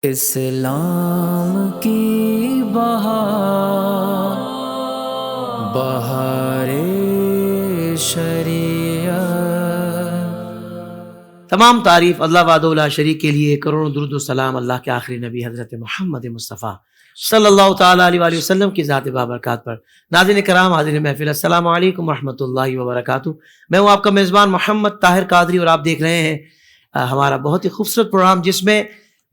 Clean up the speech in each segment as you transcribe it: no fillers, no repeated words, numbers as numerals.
اسلام کی بہار بہار شریعت. تمام تعریف اللہ وحدہ لا شریک کے لیے، کروڑوں درود و سلام اللہ کے آخری نبی حضرت محمد مصطفیٰ صلی اللہ تعالیٰ علیہ وآلہ وسلم کی ذات بابرکات پر. ناظرین کرام، حاضرین محفل، السلام علیکم ورحمۃ اللہ وبرکاتہ. میں ہوں آپ کا میزبان محمد طاہر قادری، اور آپ دیکھ رہے ہیں ہمارا بہت ہی خوبصورت پروگرام، جس میں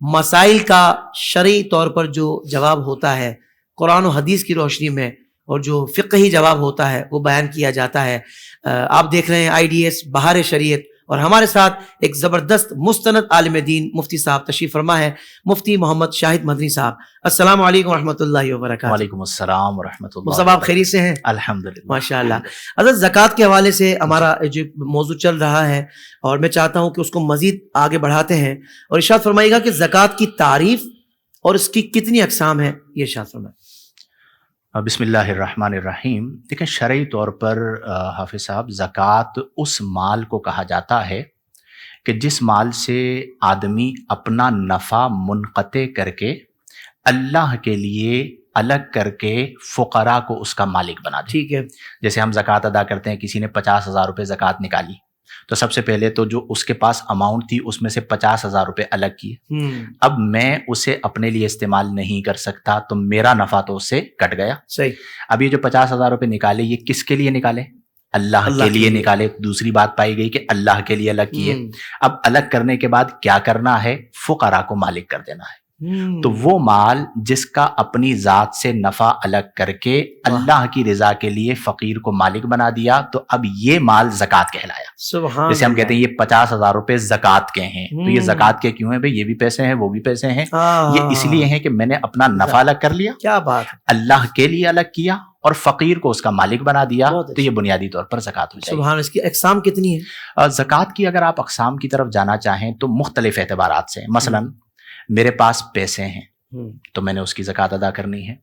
مسائل کا شرعی طور پر جو جواب ہوتا ہے قرآن و حدیث کی روشنی میں، اور جو فقہی جواب ہوتا ہے وہ بیان کیا جاتا ہے. آپ دیکھ رہے ہیں IDS بہار شریعت، اور ہمارے ساتھ ایک زبردست مستند عالم دین مفتی صاحب تشریف فرما ہے، مفتی محمد شاہد مدنی صاحب. السلام علیکم ورحمۃ اللہ وبرکاتہ. وعلیکم السلام ورحمۃ اللہ. صاحب آپ خیریت سے ہیں؟ الحمدللہ ماشاء اللہ. حضرت زکوٰۃ کے حوالے سے ہمارا جو موضوع چل رہا ہے، اور میں چاہتا ہوں کہ اس کو مزید آگے بڑھاتے ہیں، اور ارشاد فرمائیے گا کہ زکوٰۃ کی تعریف اور اس کی کتنی اقسام ہیں، یہ ارشاد فرمائیں. بسم اللہ الرحمن الرحیم. دیکھیں، شرعی طور پر حافظ صاحب، زکوٰۃ اس مال کو کہا جاتا ہے کہ جس مال سے آدمی اپنا نفع منقطع کر کے اللہ کے لیے الگ کر کے فقراء کو اس کا مالک بنا دے. ٹھیک ہے. جیسے ہم زکوٰۃ ادا کرتے ہیں، کسی نے 50,000 روپے زکوٰۃ نکالی، تو سب سے پہلے تو جو اس کے پاس اماؤنٹ تھی اس میں سے 50,000 روپے الگ کیے. اب میں اسے اپنے لیے استعمال نہیں کر سکتا، تو میرا نفع تو اس سے کٹ گیا. صحیح. اب یہ جو 50,000 روپے نکالے، یہ کس کے لیے نکالے؟ اللہ کے لیے نکالے. دوسری بات پائی گئی کہ اللہ کے لیے الگ کیے. اب الگ کرنے کے بعد کیا کرنا ہے؟ فقراء کو مالک کر دینا ہے. تو وہ مال جس کا اپنی ذات سے نفع الگ کر کے اللہ کی رضا کے لیے فقیر کو مالک بنا دیا، تو اب یہ مال زکوٰۃ کہلایا. سبحان. جیسے ہم کہتے ہیں یہ 50,000 روپے زکوٰۃ کے ہیں، تو یہ زکوٰۃ کے کیوں ہیں بھائی؟ یہ بھی پیسے ہیں، وہ بھی پیسے ہیں. یہ اس لیے ہیں کہ میں نے اپنا نفع الگ کر لیا، کیا بات ہے، اللہ کے لیے الگ کیا، اور فقیر کو اس کا مالک بنا دیا. تو یہ بنیادی طور پر زکوٰۃ ہو جائے گی. سبحان. اس کی اقسام کتنی ہیں؟ زکوٰۃ کی اگر آپ اقسام کی طرف جانا چاہیں تو مختلف اعتبارات سے. مثلا میرے پاس پیسے ہیں تو میں نے اس کی زکوٰۃ ادا کرنی ہے.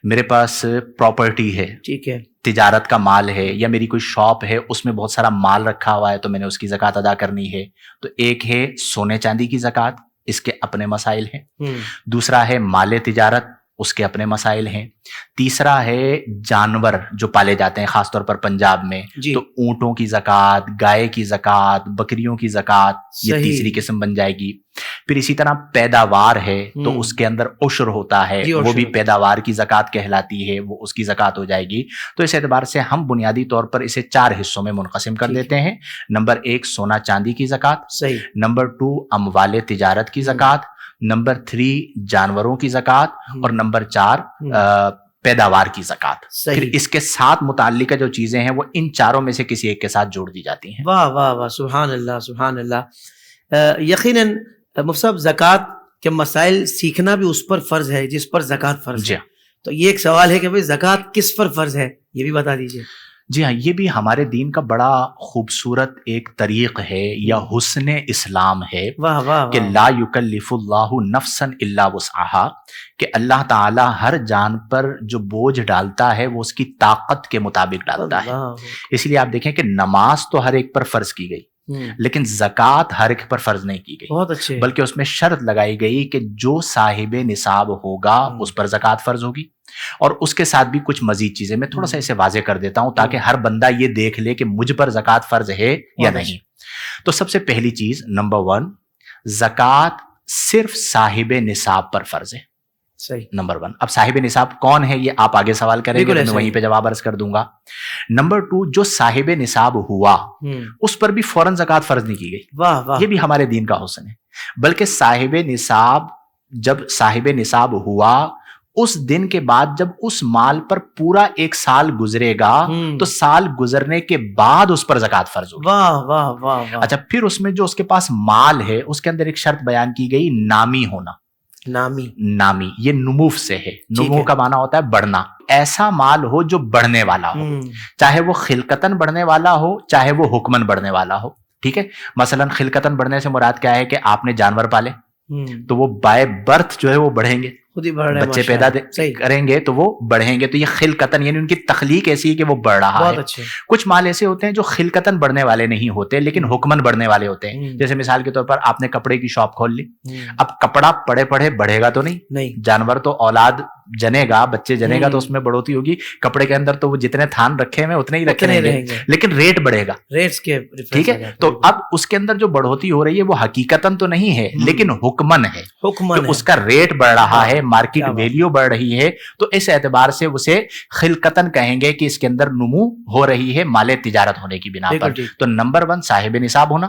میرے پاس پراپرٹی ہے، ٹھیک ہے، تجارت کا مال ہے، یا میری کوئی شاپ ہے اس میں بہت سارا مال رکھا ہوا ہے، تو میں نے اس کی زکوٰۃ ادا کرنی ہے. تو ایک ہے سونے چاندی کی زکوٰۃ، اس کے اپنے مسائل ہیں. دوسرا ہے مال تجارت، اس کے اپنے مسائل ہیں. تیسرا ہے جانور جو پالے جاتے ہیں، خاص طور پر پنجاب میں، تو اونٹوں کی زکوٰۃ، گائے کی زکوٰۃ، بکریوں کی زکوٰۃ، یہ تیسری قسم بن جائے گی. پھر اسی طرح پیداوار ہے تو اس کے اندر عشر ہوتا ہے، وہ بھی پیداوار کی زکوٰۃ کہلاتی ہے، وہ اس کی زکوٰۃ ہو جائے گی. تو اس اعتبار سے ہم بنیادی طور پر اسے 4 حصوں میں منقسم کر دیتے ہیں. نمبر 1 سونا چاندی کی زکوٰۃ، نمبر 2 اموال تجارت کی زکوٰۃ، نمبر 3 جانوروں کی زکوٰۃ، اور نمبر 4 پیداوار کی زکوٰۃ. پھر اس کے ساتھ متعلقہ جو چیزیں ہیں وہ ان چاروں میں سے کسی ایک کے ساتھ جوڑ دی جاتی ہیں. واہ واہ واہ، سبحان اللہ سبحان اللہ. یقیناً مفتی صاحب، زکوٰۃ کے مسائل سیکھنا بھی اس پر فرض ہے جس پر زکوٰۃ فرض ہے. تو یہ ایک سوال ہے کہ بھئی زکوٰۃ کس پر فرض ہے، یہ بھی بتا دیجیے. جی ہاں، یہ بھی ہمارے دین کا بڑا خوبصورت ایک طریق ہے یا حسن اسلام ہے. واہ واہ، کہ لا یکلف اللہ نفسا الا وسعہا، کہ اللہ تعالی ہر جان پر جو بوجھ ڈالتا ہے وہ اس کی طاقت کے مطابق ڈالتا ہے. اس لیے آپ دیکھیں کہ نماز تو ہر ایک پر فرض کی گئی، لیکن زکوٰۃ ہر ایک پر فرض نہیں کی گئی. بہت اچھے. بلکہ اس میں شرط لگائی گئی کہ جو صاحب نصاب ہوگا اس پر زکوٰۃ فرض ہوگی. اور اس کے ساتھ بھی کچھ مزید چیزیں میں تھوڑا سا اسے واضح کر دیتا ہوں تاکہ ہر بندہ یہ دیکھ لے کہ مجھ پر زکوٰۃ فرض ہے یا نہیں. تو سب سے پہلی چیز، نمبر 1، زکوٰۃ صرف صاحب نصاب پر فرض ہے. صحیح. نمبر 1. اب صاحب نصاب کون ہے یہ آپ آگے سوال کریں گے، میں وہیں پہ جواب عرض کر دوں گا. نمبر 2، جو صاحب نصاب ہوا اس پر بھی فوراً زکوٰۃ فرض نہیں کی گئی. واہ واہ، یہ بھی ہمارے دین کا حسن ہے. بلکہ صاحب نصاب، جب صاحب نصاب ہوا اس دن کے بعد جب اس مال پر پورا 1 سال گزرے گا تو سال گزرنے کے بعد اس پر زکوٰۃ فرض ہوگی. واہ واہ واہ. اچھا، پھر اس میں جو اس کے پاس مال ہے اس کے اندر ایک شرط بیان کی گئی، نامی ہونا. نامی یہ نموف سے ہے. نمو کا معنی ہوتا ہے بڑھنا. ایسا مال ہو جو بڑھنے والا ہو، چاہے وہ خلقتاً بڑھنے والا ہو چاہے وہ حکماً بڑھنے والا ہو. ٹھیک ہے، مثلا خلقتاً بڑھنے سے مراد کیا ہے کہ آپ نے جانور پالے تو وہ بائی برتھ جو ہے وہ بڑھیں گے. خود ہی بڑھ رہے ہیں بچے ماشاءاللہ. پیدا صحیح. کریں گے تو وہ بڑھیں گے. تو یہ خلقتاً یعنی ان کی تخلیق ایسی ہے کہ وہ بڑھ رہا بہت ہے. اچھے. کچھ مال ایسے ہوتے ہیں جو خلقتاً بڑھنے والے نہیں ہوتے لیکن حکماً بڑھنے والے ہوتے ہیں. جیسے مثال کے طور پر آپ نے کپڑے کی شاپ کھول لی. اب کپڑا پڑے پڑھے بڑھے گا تو نہیں. جانور تو اولاد جنے گا, بچے جنے گا تو اس میں بڑھوتی ہوگی. کپڑے کے اندر تو وہ جتنے تھان رکھے ہیں اتنے ہی رکھے رہیں گے لیکن ریٹ بڑھے گا. ریٹس کے ٹھیک ہے. تو اب اس کے اندر جو بڑھوتی ہو رہی ہے وہ حقیقتاً تو نہیں ہے لیکن حکماً ہے. اس کا ریٹ بڑھ رہا ہے, مارکیٹ ویلیو بڑھ رہی ہے. تو اس اعتبار سے اسے خلقتاً کہیں گے کہ اس کے اندر نمو ہو رہی ہے مال تجارت ہونے کی بنا پر. تو نمبر 1 صاحب نصاب ہونا.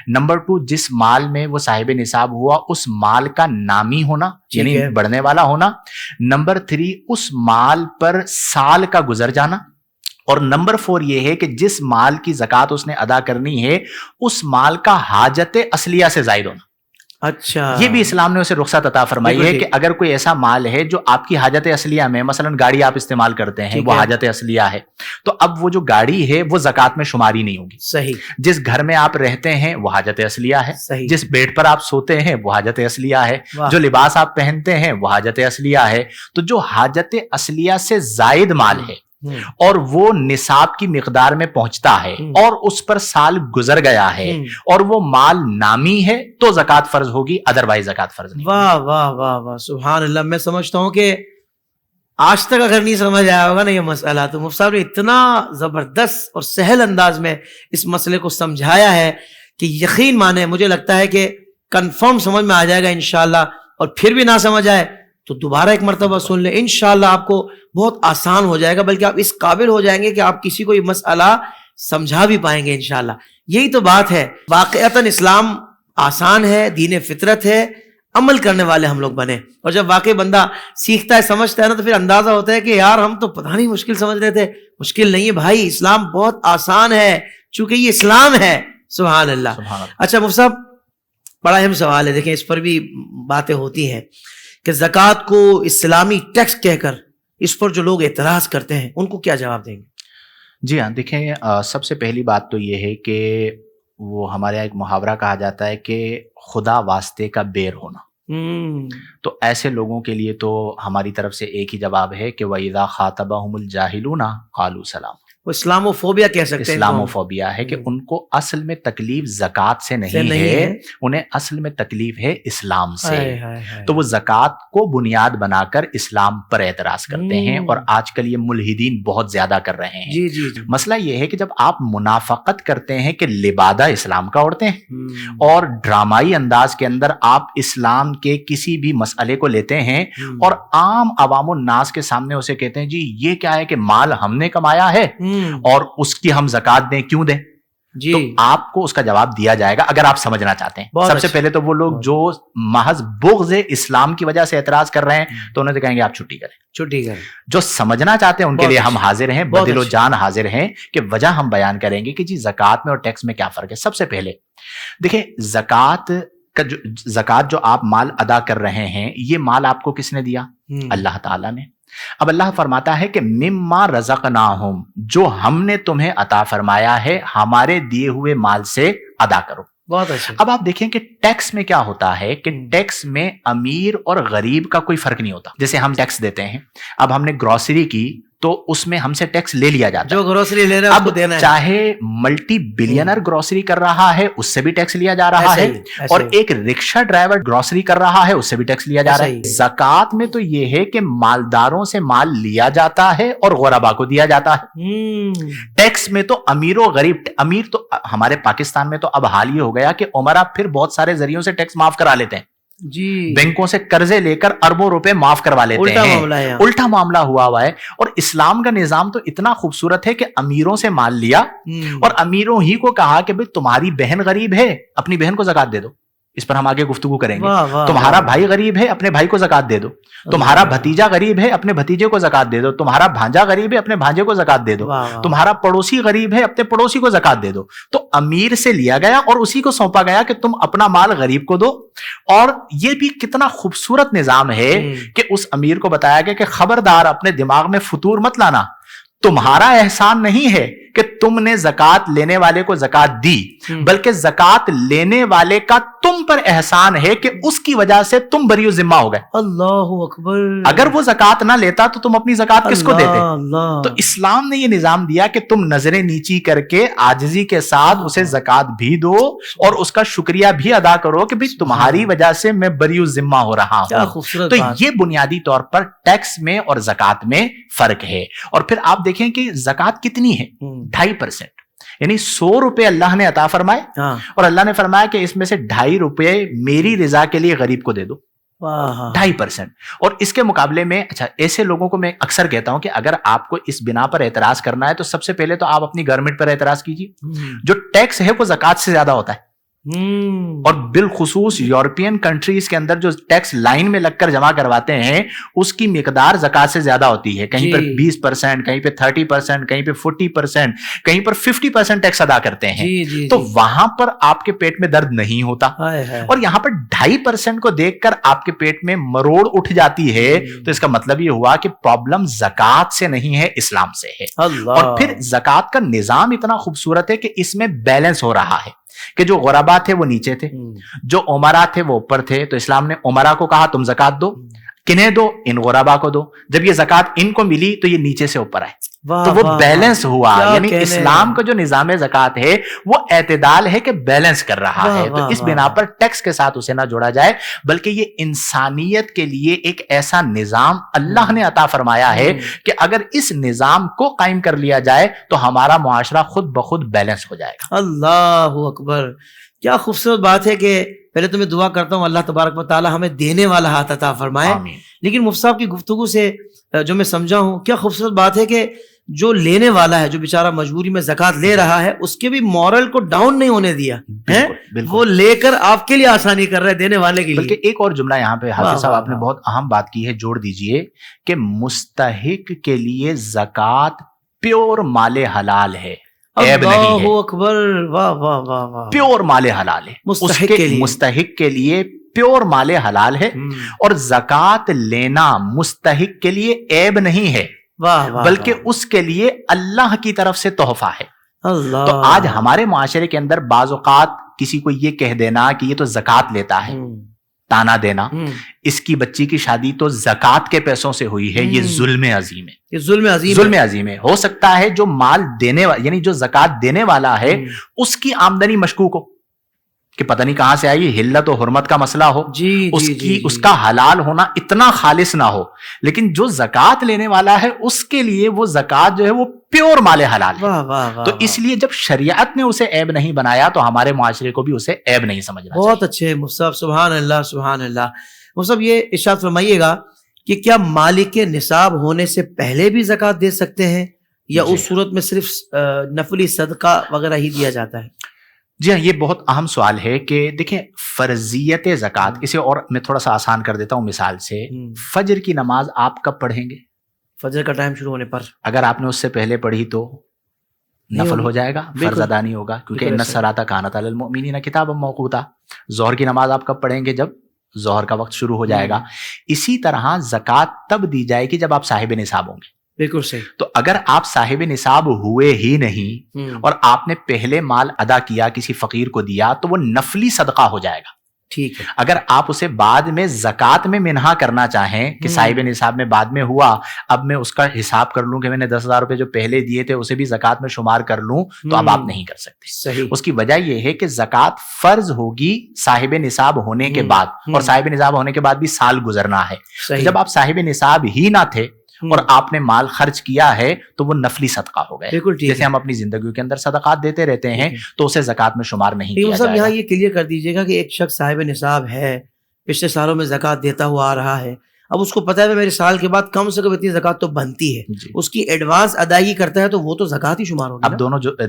نمبر 2 جس مال میں وہ صاحب نصاب ہوا اس مال کا نامی ہونا یعنی بڑھنے والا ہونا. نمبر 3 اس مال پر سال کا گزر جانا. اور نمبر 4 یہ ہے کہ جس مال کی زکوٰۃ اس نے ادا کرنی ہے اس مال کا حاجت اصلیہ سے زائد ہونا. اچھا, یہ بھی اسلام نے اسے رخصت عطا فرمائی ہے کہ اگر کوئی ایسا مال ہے جو آپ کی حاجت اصلیہ میں, مثلا گاڑی آپ استعمال کرتے ہیں وہ حاجت اصلیہ ہے, تو اب وہ جو گاڑی ہے وہ زکوٰۃ میں شماری نہیں ہوگی. صحیح. جس گھر میں آپ رہتے ہیں وہ حاجت اصلیہ ہے. جس بیڈ پر آپ سوتے ہیں وہ حاجت اصلیہ ہے. جو لباس آپ پہنتے ہیں وہ حاجت اصلیہ ہے. تو جو حاجت اصلیہ سے زائد مال ہے اور وہ نصاب کی مقدار میں پہنچتا ہے اور اس پر سال گزر گیا ہے اور وہ مال نامی ہے تو زکوٰۃ فرض ہوگی, ادروائز زکوٰۃ فرض نہیں. واہ واہ واہ واہ, سبحان اللہ. میں سمجھتا ہوں کہ آج تک اگر نہیں سمجھ آیا ہوگا نا یہ مسئلہ, تو مفتی صاحب نے اتنا زبردست اور سہل انداز میں اس مسئلے کو سمجھایا ہے کہ یقین مانے مجھے لگتا ہے کہ کنفرم سمجھ میں آ جائے گا انشاءاللہ. اور پھر بھی نہ سمجھ آئے تو دوبارہ ایک مرتبہ سن لیں, انشاءاللہ آپ کو بہت آسان ہو جائے گا, بلکہ آپ اس قابل ہو جائیں گے کہ آپ کسی کو یہ مسئلہ سمجھا بھی پائیں گے انشاءاللہ. یہی تو بات ہے. واقعتاً اسلام آسان ہے, دین فطرت ہے, عمل کرنے والے ہم لوگ بنے. اور جب واقعی بندہ سیکھتا ہے, سمجھتا ہے نا, تو پھر اندازہ ہوتا ہے کہ یار ہم تو پتہ نہیں مشکل سمجھ رہے تھے. مشکل نہیں ہے بھائی, اسلام بہت آسان ہے چونکہ یہ اسلام ہے. سبحان اللہ. اچھا مفتی صاحب, بڑا اہم سوال ہے, دیکھیں اس پر بھی باتیں ہوتی ہیں کہ زکوٰۃ کو اسلامی ٹیکس کہہ کر اس پر جو لوگ اعتراض کرتے ہیں ان کو کیا جواب دیں گے؟ جی ہاں, دیکھیں سب سے پہلی بات تو یہ ہے کہ وہ ہمارے یہاں ایک محاورہ کہا جاتا ہے کہ خدا واسطے کا بیر ہونا. تو ایسے لوگوں کے لیے تو ہماری طرف سے ایک ہی جواب ہے کہ وَإِذَا خَاطَبَهُمُ الْجَاهِلُونَ قَالُوا سَلَامًا. وہ اسلاموفوبیا کہہ سکتے ہیں. اسلاموفوبیا ہے کہ ان کو اصل میں تکلیف زکوٰۃ سے نہیں ہے, انہیں اصل میں تکلیف ہے اسلام سے. تو وہ زکوٰۃ کو بنیاد بنا کر اسلام پر اعتراض کرتے ہیں, اور آج کل یہ ملحدین بہت زیادہ کر رہے ہیں. مسئلہ یہ ہے کہ جب آپ منافقت کرتے ہیں کہ لبادہ اسلام کا اوڑھتے ہیں اور ڈرامائی انداز کے اندر آپ اسلام کے کسی بھی مسئلے کو لیتے ہیں اور عام عوام الناس کے سامنے اسے کہتے ہیں جی یہ کیا ہے کہ مال ہم نے کمایا ہے اور اس کی ہم زکوٰۃ دیں, کیوں دیں؟ تو آپ کو اس کا جواب دیا جائے گا اگر آپ سمجھنا چاہتے ہیں. سب سے پہلے تو وہ لوگ جو محض بغض اسلام کی وجہ سے اعتراض کر رہے ہیں تو انہیں کہیں گے آپ چھٹی کریں. جو سمجھنا چاہتے ہیں ان کے لیے ہم حاضر ہیں, بدل و جان حاضر ہیں کہ وجہ ہم بیان کریں گے کہ جی زکوٰۃ میں اور ٹیکس میں کیا فرق ہے. سب سے پہلے دیکھیں زکوٰۃ جو آپ مال ادا کر رہے ہیں یہ مال آپ کو کس نے دیا؟ اللہ تعالیٰ نے. اب اللہ فرماتا ہے کہ مما رزقناہم, جو ہم نے تمہیں عطا فرمایا ہے ہمارے دیے ہوئے مال سے ادا کرو. بہت اچھا. اب آپ دیکھیں کہ ٹیکس میں کیا ہوتا ہے کہ ٹیکس میں امیر اور غریب کا کوئی فرق نہیں ہوتا. جیسے ہم ٹیکس دیتے ہیں, اب ہم نے گروسری کی تو اس میں ہم سے ٹیکس لے لیا جاتا ہے. جو گروسری لے رہا ہے اس کو دینا ہے. چاہے ملٹی بلینر گروسری کر رہا ہے اس سے بھی ٹیکس لیا جا رہا ہے, اور ایک رکشہ ڈرائیور گروسری کر رہا ہے اس سے بھی ٹیکس لیا جا رہا ہے. زکوٰۃ میں تو یہ ہے کہ مالداروں سے مال لیا جاتا ہے اور غربا کو دیا جاتا ہے. ٹیکس میں تو امیر و غریب, امیر تو ہمارے پاکستان میں تو اب حال یہ ہو گیا کہ عمرہ پھر بہت سارے ذریعوں سے ٹیکس معاف کرا لیتے ہیں. بینکوں سے قرضے لے کر اربوں روپے معاف کروا لیتے ہیں. الٹا معاملہ ہوا ہے. اور اسلام کا نظام تو اتنا خوبصورت ہے کہ امیروں سے مال لیا اور امیروں ہی کو کہا کہ بھئی تمہاری بہن غریب ہے اپنی بہن کو زکوٰۃ دے دو. اس پر ہم آگے گفتگو کریں گے. تمہارا بھائی غریب ہے اپنے بھائی کو زکوٰۃ دے دو. تمہارا بھتیجا غریب ہے اپنے بھتیجے کو زکوٰۃ دے دو. تمہارا بھانجا غریب ہے اپنے بھانجے کو زکوٰۃ دے دو. تمہارا پڑوسی غریب ہے اپنے پڑوسی کو زکوٰۃ دے دو. تو امیر سے لیا گیا اور اسی کو سونپا گیا کہ تم اپنا مال غریب کو دو. اور یہ بھی کتنا خوبصورت نظام ہے کہ اس امیر کو بتایا گیا کہ خبردار اپنے دماغ میں فطور مت لانا, تمہارا احسان نہیں ہے کہ تم نے زکات لینے والے کو زکات دی, بلکہ زکات لینے والے کا تم پر احسان ہے کہ اس کی وجہ سے تم بری و ذمہ ہو گئے. اللہ اکبر. اگر وہ زکات نہ لیتا تو تم اپنی زکات کس کو دیتے؟ تو اسلام نے یہ نظام دیا کہ تم نظریں نیچی کر کے عاجزی کے ساتھ اسے زکات بھی دو اور اس کا شکریہ بھی ادا کرو کہ بھئی تمہاری وجہ سے میں بری و ذمہ ہو رہا ہوں. تو یہ بنیادی طور پر ٹیکس میں اور زکات میں فرق ہے. اور پھر آپ دیکھیں کہ زکات کتنی ہے؟ 2.5%. یعنی 100 روپے اللہ نے عطا فرمائے اور اللہ نے فرمایا کہ اس میں سے 2.5 روپے میری رضا کے لیے غریب کو دے دو. 2.5%. اور اس کے مقابلے میں اچھا ایسے لوگوں کو میں اکثر کہتا ہوں کہ اگر آپ کو اس بنا پر اعتراض کرنا ہے تو سب سے پہلے تو آپ اپنی گورنمنٹ پر اعتراض کیجیے. جو ٹیکس ہے وہ زکات سے زیادہ ہوتا ہے, اور بالخصوص یورپین کنٹریز کے اندر جو ٹیکس لائن میں لگ کر جمع کرواتے ہیں اس کی مقدار زکات سے زیادہ ہوتی ہے. کہیں پر 20%, کہیں پہ 30%, کہیں پہ 40%, کہیں پر 50% ٹیکس ادا کرتے ہیں. تو وہاں پر آپ کے پیٹ میں درد نہیں ہوتا, اور یہاں پر 2.5% کو دیکھ کر آپ کے پیٹ میں مروڑ اٹھ جاتی ہے. تو اس کا مطلب یہ ہوا کہ پرابلم زکات سے نہیں ہے, اسلام سے ہے. اور پھر زکات کا نظام اتنا خوبصورت ہے کہ اس میں بیلنس ہو رہا ہے کہ جو غربا تھے وہ نیچے تھے, جو عمرا تھے وہ اوپر تھے. تو اسلام نے عمرا کو کہا تم زکات دو, کنہیں دو, ان غربا کو دو. جب یہ زکات ان کو ملی تو یہ نیچے سے اوپر آئے, تو وہ بیلنس ہوا. یعنی اسلام کا جو نظام زکات ہے وہ اعتدال ہے کہ بیلنس کر رہا ہے. تو اس بنا پر ٹیکس کے ساتھ اسے نہ جوڑا جائے, بلکہ یہ انسانیت کے لیے ایک ایسا نظام اللہ نے عطا فرمایا ہے کہ اگر اس نظام کو قائم کر لیا جائے تو ہمارا معاشرہ خود بخود بیلنس ہو جائے گا. اللہ اکبر. کیا خوبصورت بات ہے کہ پہلے تو میں دعا کرتا ہوں اللہ تبارک و تعالی ہمیں دینے والا ہاتھ عطا فرمائے. لیکن مفتی صاحب کی گفتگو سے جو میں سمجھا ہوں, کیا خوبصورت بات ہے کہ جو لینے والا ہے, جو بیچارہ مجبوری میں زکات لے رہا ہے, اس کے بھی مورل کو ڈاؤن نہیں ہونے دیا ہے. وہ لے کر آپ کے لیے آسانی کر رہے دینے والے کے لیے. بلکہ ایک اور جملہ یہاں پہ حافظ صاحب آپ نے بہت اہم بات کی ہے, جوڑ دیجئے کہ مستحق کے لیے زکات پیور مال حلال ہے, عیب نہیں ہے. اللہ اکبر. واہ واہ واہ واہ. پیور مال حلال ہے, مستحق کے لیے پیور مال حلال ہے. اور زکات لینا مستحق کے لیے عیب نہیں ہے, بلکہ اس کے لیے اللہ کی طرف سے تحفہ ہے. تو آج ہمارے معاشرے کے اندر بعض اوقات کسی کو یہ کہہ دینا کہ یہ تو زکات لیتا ہے, تانا دینا, اس کی بچی کی شادی تو زکات کے پیسوں سے ہوئی ہے, یہ ظلم عظیم ہے. یہ ظلم عظیم ہے. ہو سکتا ہے جو مال دینے والا یعنی جو زکات دینے والا ہے اس کی آمدنی مشکوک ہو کہ پتہ نہیں کہاں سے آئی, حلت و حرمت کا مسئلہ ہو, اس کا حلال ہونا اتنا خالص نہ ہو. لیکن جو زکات لینے والا ہے اس کے لیے وہ زکات جو ہے وہ پیور مال حلال ہے. تو اس لیے جب شریعت نے اسے عیب نہیں بنایا تو ہمارے معاشرے کو بھی اسے عیب نہیں سمجھنا چاہیے. بہت اچھے مفتی صاحب, سبحان اللہ سبحان اللہ. مفتی صاحب یہ ارشاد فرمائیے گا کہ کیا مالک نصاب ہونے سے پہلے بھی زکات دے سکتے ہیں, یا اس صورت میں صرف نفلی صدقہ وغیرہ ہی دیا جاتا ہے؟ جی ہاں, یہ بہت اہم سوال ہے کہ دیکھیں فرضیت زکات, اسے اور میں تھوڑا سا آسان کر دیتا ہوں مثال سے. فجر کی نماز آپ کب پڑھیں گے؟ فجر کا ٹائم شروع ہونے پر. اگر آپ نے اس سے پہلے پڑھی تو نفل ہو جائے گا, فرض ادا نہیں ہوگا, کیونکہ ان الصلاۃ کانت علی المؤمنین کتابا موقوتا. ظہر کی نماز آپ کب پڑھیں گے؟ جب ظہر کا وقت شروع ہو جائے گا. اسی طرح زکات تب دی جائے گی جب آپ صاحب نصاب ہوں گے. بالکل صحیح. تو اگر آپ صاحب نصاب ہوئے ہی نہیں اور آپ نے پہلے مال ادا کیا, کسی فقیر کو دیا, تو وہ نفلی صدقہ ہو جائے گا. ٹھیک ہے. اگر آپ اسے بعد میں زکات میں منہا کرنا چاہیں کہ صاحب نصاب میں بعد میں ہوا, اب میں اس کا حساب کر لوں کہ میں نے 10,000 روپے جو پہلے دیے تھے اسے بھی زکات میں شمار کر لوں, تو اب آپ نہیں کر سکتے. صحیح. اس کی وجہ یہ ہے کہ زکات فرض ہوگی صاحب نصاب ہونے کے بعد, اور صاحب نصاب ہونے کے بعد بھی سال گزرنا ہے. جب آپ صاحب نصاب ہی نہ تھے اور آپ نے مال خرچ کیا ہے تو وہ نفلی صدقہ ہو گئے. جیسے ہم اپنی زندگی کے اندر صدقات دیتے رہتے ہیں تو اسے زکات میں شمار نہیں کیا جائے گا. یہاں یہ کلیئر کر دیجیے گا کہ ایک شخص صاحب نصاب ہے, پچھلے سالوں میں زکات دیتا ہوا آ رہا ہے, اب اس کو پتا ہے میرے سال کے بعد کم سے کم اتنی زکات تو بنتی ہے, اس کی ایڈوانس ادائیگی کرتا ہے تو وہ تو زکات ہی شمار ہوگی. اب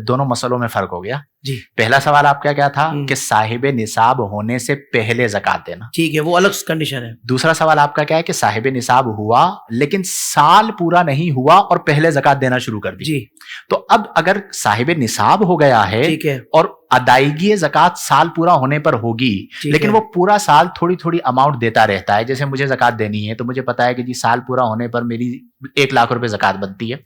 دونوں مسئلوں میں فرق ہو گیا. جی. پہلا سوال آپ کا کیا تھا کہ صاحب نصاب ہونے سے پہلے زکات دینا. ٹھیک ہے, وہ الگ کنڈیشن ہے. دوسرا سوال آپ کا کیا ہے کہ صاحب نصاب ہوا لیکن سال پورا نہیں ہوا اور پہلے زکات دینا شروع کر دی. جی. تو اب اگر صاحب نصاب ہو گیا ہے اور ادائیگی زکات سال پورا ہونے پر ہوگی, لیکن وہ پورا سال تھوڑی تھوڑی اماؤنٹ دیتا رہتا ہے, جیسے مجھے زکات دینی ہے تو مجھے پتا ہے کہ جی سال پورا ہونے پر میری 1 لاکھ روپے زکات بنتی ہے,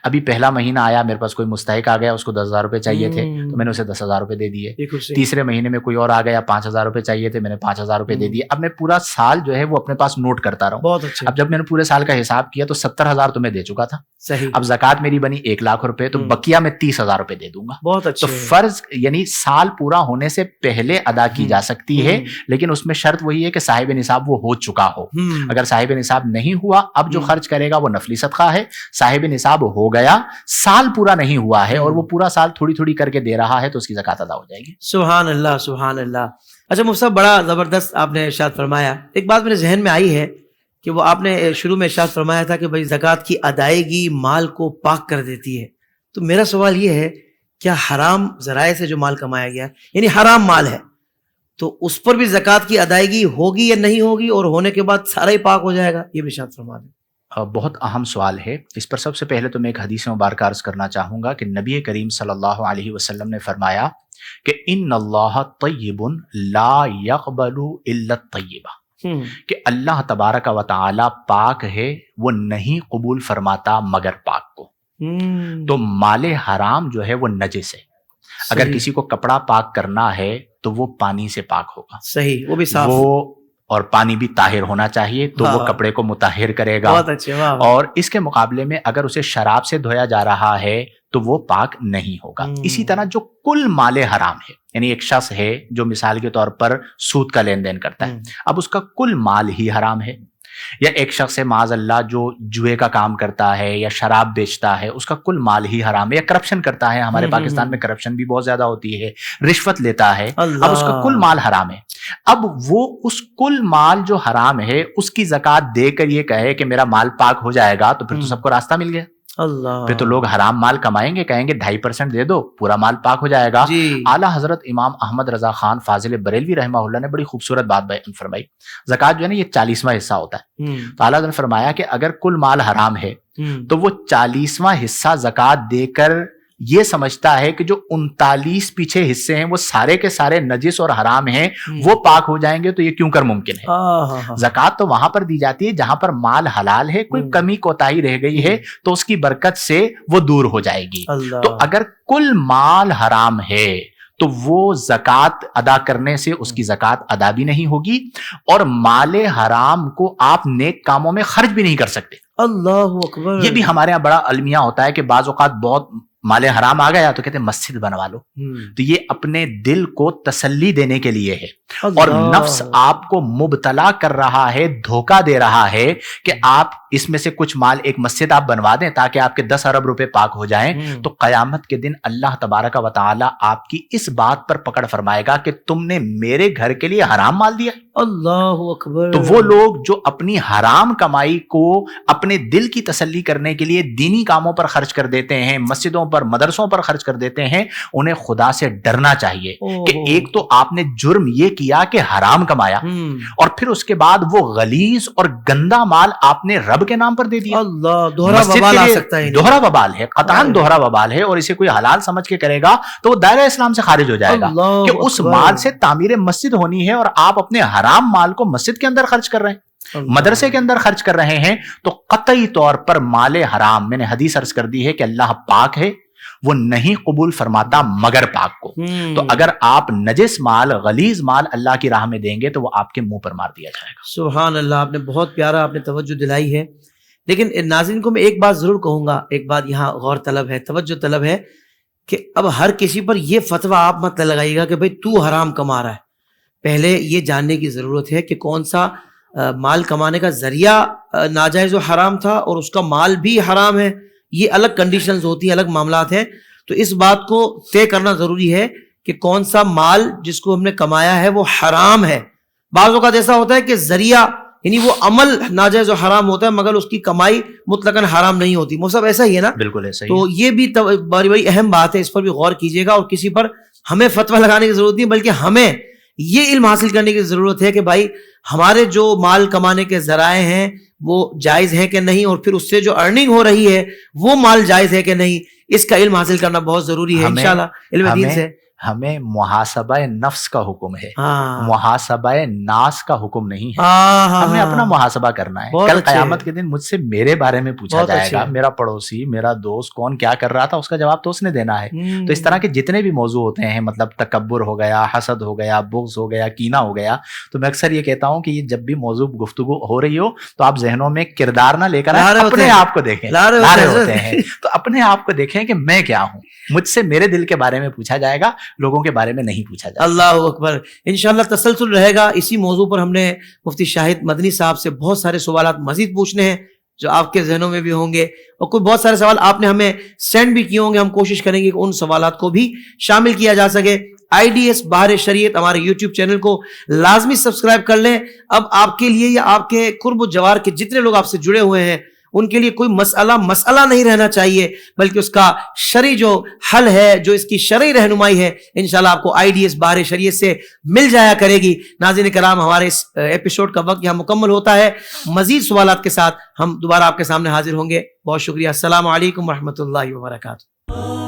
ابھی پہلا مہینہ آیا، میرے پاس کوئی مستحق آ گیا، اس کو 10,000 روپے چاہیے تھے تو میں نے اسے 10,000 روپے دے دیے. تیسرے مہینے میں کوئی اور آ گیا، 5,000 روپے چاہیے تھے، میں نے 5,000 روپے دے دیے. اب میں پورا سال جو ہے وہ اپنے پاس نوٹ کرتا رہا. بہت اچھا. اب جب میں نے پورے سال کا حساب کیا تو 70,000 تو میں دے چکا تھا. صحیح. اب زکوٰۃ میری بنی 1,00,000 روپے، تو بقیہ میں 30,000 روپے دے دوں گا. بہت اچھا. تو فرض یعنی سال پورا ہونے سے پہلے ادا کی جا سکتی ہے، لیکن اس میں شرط وہی ہے کہ صاحب نصاب وہ ہو چکا ہو. اگر صاحب نصاب نہیں ہوا، اب جو خرچ کرے گا وہ نفلی صدقہ ہے. صاحب نصاب ہو گیا، سال پورا نہیں ہوا ہے اور وہ پورا سال تھوڑی تھوڑی کر کے دے رہا ہے تو اس کی زکوٰۃ ادا ہو جائے گی. سبحان اللہ، سبحان اللہ. اچھا مفتی صاحب، بڑا زبردست آپ نے ارشاد فرمایا. ایک بات میرے ذہن میں آئی ہے کہ وہ آپ نے شروع میں ارشاد فرمایا تھا کہ بھائی زکوٰۃ کی ادائیگی مال کو پاک کر دیتی ہے. تو میرا سوال یہ ہے، کیا حرام ذرائع سے جو مال کمایا گیا یعنی حرام مال ہے تو اس پر بھی زکوٰۃ کی ادائیگی ہوگی یا نہیں ہوگی، اور ہونے کے بعد سارا ہی پاک ہو جائے گا؟ یہ بھی ارشاد فرما دیں. بہت اہم سوال ہے. اس پر سب سے پہلے تو میں ایک حدیث مبارکہ عرض کرنا چاہوں گا کہ نبی کریم صلی اللہ علیہ وسلم نے فرمایا کہ ان اللہ طیب لا یقبل الا الطیبہ، کہ اللہ تبارک و تعالی پاک ہے، وہ نہیں قبول فرماتا مگر پاک کو. تو مال حرام جو ہے وہ نجس ہے. اگر کسی کو کپڑا پاک کرنا ہے تو وہ پانی سے پاک ہوگا. صحیح، وہ بھی صاف، اور پانی بھی طاہر ہونا چاہیے تو وہ کپڑے کو مطہر کرے گا. بہت اچھے. اور اس کے مقابلے میں اگر اسے شراب سے دھویا جا رہا ہے تو وہ پاک نہیں ہوگا. اسی طرح جو کل مال حرام ہے، یعنی ایک شخص ہے جو مثال کے طور پر سود کا لین دین کرتا ہے، اب اس کا کل مال ہی حرام ہے. یا ایک شخص ہے معاذ اللہ جو جوئے کا کام کرتا ہے یا شراب بیچتا ہے، اس کا کل مال ہی حرام ہے. یا کرپشن کرتا ہے، ہمارے پاکستان میں کرپشن بھی بہت زیادہ ہوتی ہے، رشوت لیتا ہے، اب اس کا کل مال حرام ہے. اب وہ اس کل مال جو حرام ہے اس کی زکوٰۃ دے کر یہ کہے کہ میرا مال پاک ہو جائے گا، تو پھر تو سب کو راستہ مل گیا. اللہ، پھر تو لوگ حرام مال کمائیں گے، کہیں گے 2.5% دے دو، پورا مال پاک ہو جائے گا. اعلیٰ حضرت امام احمد رضا خان فاضل بریلوی رحمہ اللہ نے بڑی خوبصورت بات بیان فرمائی. زکوٰۃ جو ہے نا، یہ 40واں حصہ ہوتا ہے. تو اعلیٰ حضرت نے فرمایا کہ اگر کل مال حرام ہے تو وہ 40واں حصہ زکوٰۃ دے کر یہ سمجھتا ہے کہ جو 39 پیچھے حصے ہیں وہ سارے کے سارے نجس اور حرام ہیں، وہ پاک ہو جائیں گے، تو یہ کیوں کر ممکن ہے؟ زکوٰۃ تو وہاں پر دی جاتی ہے جہاں پر مال حلال ہے، کوئی کمی کوتاہی رہ گئی ہے تو اس کی برکت سے وہ دور ہو جائے گی. تو اگر کل مال حرام ہے تو وہ زکوٰۃ ادا کرنے سے اس کی زکوٰۃ ادا بھی نہیں ہوگی، اور مال حرام کو آپ نیک کاموں میں خرچ بھی نہیں کر سکتے. اللہ اکبر. یہ بھی ہمارے یہاں بڑا المیہ ہوتا ہے کہ بعض اوقات بہت مال حرام آ گیا تو کہتے ہیں مسجد بنوا لو. تو یہ اپنے دل کو تسلی دینے کے لیے ہے، اور نفس آپ کو مبتلا کر رہا ہے، دھوکہ دے رہا ہے کہ آپ اس میں سے کچھ مال ایک مسجد آپ بنوا دیں تاکہ آپ کے 10 ارب روپے پاک ہو جائیں. تو قیامت کے دن اللہ تبارک و تعالی آپ کی اس بات پر پکڑ فرمائے گا کہ تم نے میرے گھر کے لیے حرام مال دیا. اللہ اکبر. تو وہ لوگ جو اپنی حرام کمائی کو اپنے دل کی تسلی کرنے کے لیے دینی کاموں پر خرچ کر دیتے ہیں، مسجدوں پر، مدرسوں پر خرچ کر دیتے ہیں، انہیں خدا سے ڈرنا چاہیے کہ ایک تو آپ نے جرم یہ کیا کہ حرام کمایا، اور پھر اس کے بعد وہ غلیظ اور گندا مال آپ نے رب کے نام پر دے دیا. اللہ، دوہرا وبال آ سکتا ہے. دوہرا وبال ہے، قطعاً دوہرا وبال ہے، اور اسے کوئی حلال سمجھ کے کرے گا تو وہ دائرہ اسلام سے خارج ہو جائے گا کہ اس مال سے تعمیر مسجد ہونی ہے اور آپ اپنے حرام مال کو مسجد کے اندر خرچ کر رہے ہیں، مدرسے کے اندر خرچ کر رہے ہیں. تو قطعی طور پر مال حرام، میں نے حدیث عرض کر دی ہے کہ اللہ پاک ہے، وہ نہیں قبول فرماتا مگر پاک کو. تو اگر آپ نجس مال، غلیظ مال اللہ کی راہ میں دیں گے تو وہ آپ کے منہ پر مار دیا جائے گا. سبحان اللہ. آپ نے بہت پیارا آپ نے توجہ دلائی ہے. لیکن ناظرین کو میں ایک بات ضرور کہوں گا، ایک بات یہاں غور طلب ہے، توجہ طلب ہے کہ اب ہر کسی پر یہ فتویٰ آپ مت لگائیے گا کہ بھائی تو حرام کما رہا ہے. پہلے یہ جاننے کی ضرورت ہے کہ کون سا مال کمانے کا ذریعہ ناجائز و حرام تھا، اور اس کا مال بھی حرام ہے. یہ الگ کنڈیشنز ہوتی ہیں، الگ معاملات ہیں. تو اس بات کو طے کرنا ضروری ہے کہ کون سا مال جس کو ہم نے کمایا ہے وہ حرام ہے. بعض اوقات ایسا ہوتا ہے کہ ذریعہ یعنی وہ عمل ناجائز و حرام ہوتا ہے مگر اس کی کمائی مطلقاً حرام نہیں ہوتی. وہ سب ایسا ہی ہے نا؟ بالکل ایسا ہی. تو یہ بھی بڑی بڑی اہم بات ہے، اس پر بھی غور کیجیے گا. اور کسی پر ہمیں فتویٰ لگانے کی ضرورت نہیں، بلکہ ہمیں یہ علم حاصل کرنے کی ضرورت ہے کہ بھائی ہمارے جو مال کمانے کے ذرائع ہیں وہ جائز ہیں کہ نہیں، اور پھر اس سے جو ارننگ ہو رہی ہے وہ مال جائز ہے کہ نہیں، اس کا علم حاصل کرنا بہت ضروری ہے انشاءاللہ علم دین سے. ہمیں محاسبہ نفس کا حکم ہے، ہاں محاسبہ ناس کا حکم نہیں ہے. ہاں ہمیں اپنا محاسبہ کرنا ہے. بہت کل اچھے. قیامت کے دن مجھ سے میرے بارے میں پوچھا بہت جائے اچھے. گا، میرا پڑوسی، میرا دوست کون کیا کر رہا تھا، اس کا جواب تو اس نے دینا ہے. تو اس طرح کے جتنے بھی موضوع ہوتے ہیں، مطلب تکبر ہو گیا، حسد ہو گیا، بغض ہو گیا، کینہ ہو گیا، تو میں اکثر یہ کہتا ہوں کہ یہ جب بھی موضوع گفتگو ہو رہی ہو تو آپ ذہنوں میں کردار نہ لے کر آئیں، اپنے آپ کو دیکھیں. لا رہے ہوتے ہیں تو اپنے آپ کو دیکھیں کہ میں کیا ہوں. مجھ سے میرے دل کے بارے میں پوچھا جائے گا، لوگوں کے بارے میں نہیں پوچھا جائے گا. اللہ اکبر. انشاءاللہ تسلسل رہے گا اسی موضوع پر. ہم نے مفتی شاہد مدنی صاحب سے بہت سارے سوالات مزید پوچھنے ہیں جو آپ کے ذہنوں میں بھی ہوں گے، اور کوئی بہت سارے سوال آپ نے ہمیں سینڈ بھی کیے ہوں گے. ہم کوشش کریں گے کہ ان سوالات کو بھی شامل کیا جا سکے. IDS بہار شریعت ہمارے یوٹیوب چینل کو لازمی سبسکرائب کر لیں. اب آپ کے لیے یا آپ کے قرب و جوار کے جتنے لوگ آپ سے جڑے ہوئے ہیں ان کے لیے کوئی مسئلہ نہیں رہنا چاہیے، بلکہ اس کا شرعی جو حل ہے، جو اس کی شرعی رہنمائی ہے، انشاءاللہ آپ کو IDS بہار شریعت سے مل جایا کرے گی. ناظرین کرام، ہمارے اس ایپیسوڈ کا وقت یہاں مکمل ہوتا ہے. مزید سوالات کے ساتھ ہم دوبارہ آپ کے سامنے حاضر ہوں گے. بہت شکریہ. السلام علیکم ورحمۃ اللہ وبرکاتہ.